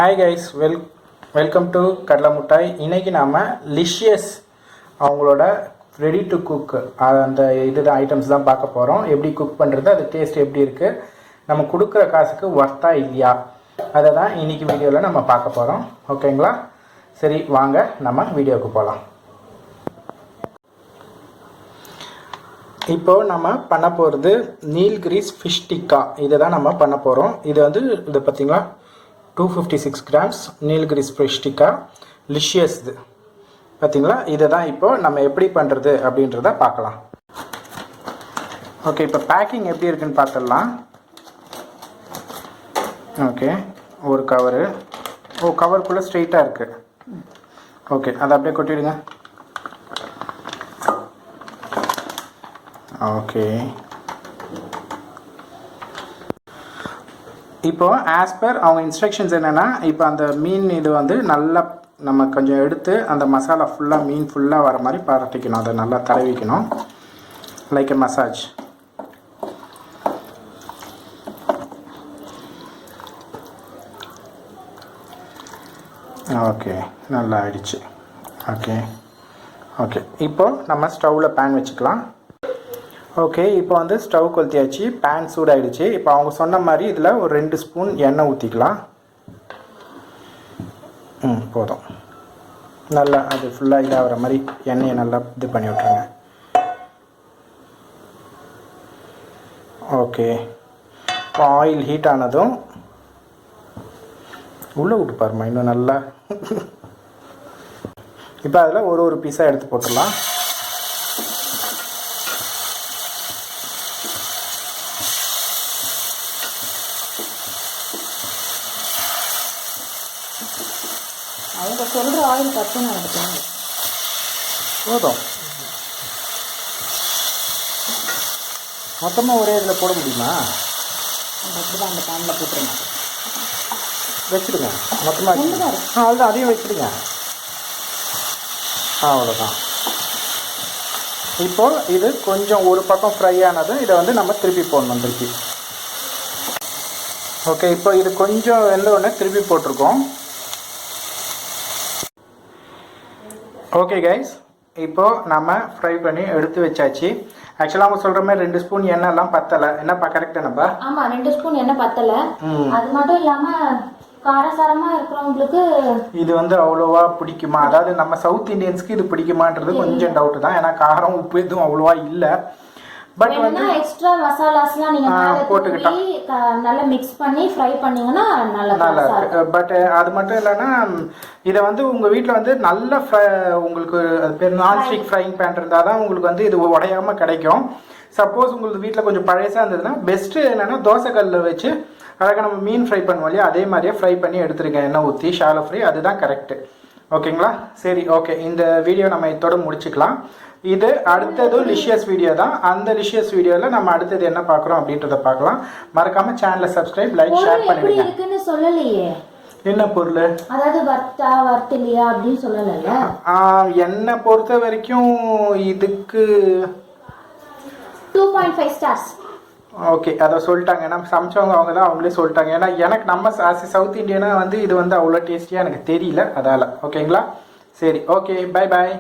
Hi guys, welcome to கடலை முட்டாய். இன்றைக்கி நாம் லிஷியஸ் அவங்களோட ரெடி டு குக் அந்த இதுதான் ஐட்டம்ஸ் தான் பார்க்க போகிறோம். எப்படி குக் பண்ணுறது, அது டேஸ்ட் எப்படி இருக்குது, நம்ம கொடுக்குற காசுக்கு ஒர்த்தா இல்லையா, அதை தான் இன்றைக்கி வீடியோவில் நம்ம பார்க்க போகிறோம். ஓகேங்களா? சரி, வாங்க நம்ம வீடியோவுக்கு போகலாம். இப்போது நம்ம பண்ண போகிறது நீல்கிரிஸ் ஃபிஷ் டிக்கா. இதை தான் நம்ம பண்ண போகிறோம். இது பார்த்திங்களா 256 grams நீல்கிரிஸ் ஃபிஷ் டிக்கா லிஷியஸ். இது பார்த்திங்களா, இதை தான் இப்போது நம்ம எப்படி பண்ணுறது அப்படின்றத பார்க்கலாம். ஓகே, இப்போ பேக்கிங் எப்படி இருக்குன்னு பார்த்துடலாம். ஓகே, ஒரு கவரு. கவருக்குள்ளே ஸ்ட்ரெயிட்டாக இருக்குது. ஓகே, அதை அப்படியே கொட்டிடுங்க. ஓகே, இப்போது ஆஸ் பர் அவங்க இன்ஸ்ட்ரக்ஷன்ஸ் என்னென்னா, இப்போ அந்த மீன் இது நல்லா நம்ம கொஞ்சம் எடுத்து அந்த மசாலா ஃபுல்லாக மீன் ஃபுல்லாக வர மாதிரி பரட்டிக்கணும். அதை நல்லா தடவிக்கணும், லைக் எ மசாஜ். ஓகே, நல்லா ஆயிடுச்சு. ஓகே ஓகே இப்போது நம்ம ஸ்டவ்வில் பேன் வச்சுக்கலாம். ஓகே, இப்போ ஸ்டவ் கொளுத்தியாச்சு, பேன் சூடாயிடுச்சு. இப்போ அவங்க சொன்ன மாதிரி இதில் ஒரு 2 ஸ்பூன் எண்ணெய் ஊற்றிக்கலாம். போதும். நல்லா அது ஃபுல்லாக இதாகிற மாதிரி எண்ணெயை நல்லா இது பண்ணி விட்ருங்க. ஓகே, இப்போ ஆயில் ஹீட் ஆனதும் உள்ளே விட்டு பாருமா இன்னும் நல்லா. இப்போ அதில் ஒரு பீஸாக எடுத்து போட்டுடலாம். அவங்க சொல்கிற ஆயில் பச்சனை எடுப்பாங்க. போதும். மொத்தமாக ஒரே இதில் போட முடியுமா? அப்படி தான் அந்த பேனில் போட்டுருங்க. வச்சுடுங்க மொத்தமாக. அவ்வளோதான், அதையும் வச்சுடுங்க. அவ்வளோதான். இப்போது இது கொஞ்சம் ஒரு பக்கம் ஃப்ரை ஆனதும் இதை நம்ம திருப்பி போடணும் திருப்பி. ஓகே, இப்போ இது கொஞ்சம் வெந்த உடனே திருப்பி போட்டிருக்கோம். ஓகே கைஸ், இப்போது நம்ம ஃப்ரை பண்ணி எடுத்து வச்சாச்சு. ஆக்சுவலாக அவங்க சொல்கிற மாதிரி 2 ஸ்பூன் எண்ணெய்லாம் பத்தலை. என்னப்பா கரெக்டாக நம்ம? ஆமாம், 2 ஸ்பூன் எண்ணெய் பத்தலை. அது மட்டும் இல்லாமல் காரசாரமாக இருக்கிறவங்களுக்கு இது அவ்வளோவா பிடிக்குமா, அதாவது நம்ம சவுத் இண்டியன்ஸ்க்கு இது பிடிக்குமான்றது கொஞ்சம் டவுட்டு தான். ஏன்னா காரம் உப்பு எதுவும் அவ்வளோவா இல்லை. பட் எக்ஸ்ட்ரா மசாலாஸ்லாம் நீங்கள் போட்டுக்கிட்டா நல்லா மிக்ஸ் பண்ணி ஃப்ரை பண்ணிங்கன்னா நல்லா இருக்கு. பட் அது மட்டும் இல்லைன்னா இதை உங்கள் வீட்டில் நல்ல உங்களுக்கு அது பேர் நான்ஸ்டிக் ஃப்ரைங் பேன் இருந்தால் தான் உங்களுக்கு இது உடையாமல் கிடைக்கும். சப்போஸ் உங்களுக்கு வீட்டில் கொஞ்சம் பழையசாக இருந்ததுன்னா பெஸ்ட்டு என்னென்னா தோசைக்கல்லில் வச்சு அழகாக நம்ம மீன் ஃப்ரை பண்ணுவோம் இல்லையா, அதே மாதிரியே ஃப்ரை பண்ணி எடுத்துருக்கேன், எண்ணெய் ஊற்றி ஷாலோ ஃப்ரை. அதுதான் கரெக்டு. ஓகேங்களா? சரி, ஓகே, இந்த வீடியோ நம்ம இதோட முடிச்சுக்கலாம். இது அடுத்ததும் லிஷியஸ் வீடியோ தான். அந்த லிஷியஸ் வீடியோவில் நம்ம அடுத்தது என்ன பார்க்குறோம் அப்படின்றத பார்க்கலாம். மறக்காம சேனலை சப்ஸ்கிரைப், லைக், ஷேர் பண்ணிடுங்க. இருக்குன்னு சொல்லலையே என்ன பொருள், அதாவது வர்த்தலையா அப்படின்னு சொல்லல. என்னை பொறுத்த வரைக்கும் இதுக்கு 2.5 ஸ்டார்ஸ். ஓகே, அதை சொல்லிட்டாங்க. ஏன்னா சமைச்சவங்க அவங்க தான், அவங்களே சொல்லிட்டாங்க. ஏன்னா எனக்கு நம்ம சவுத் இந்தியனா இது அவ்வளோ டேஸ்டியாக எனக்கு தெரியல, அதால். ஓகேங்களா? சரி, ஓகே, பை பாய்.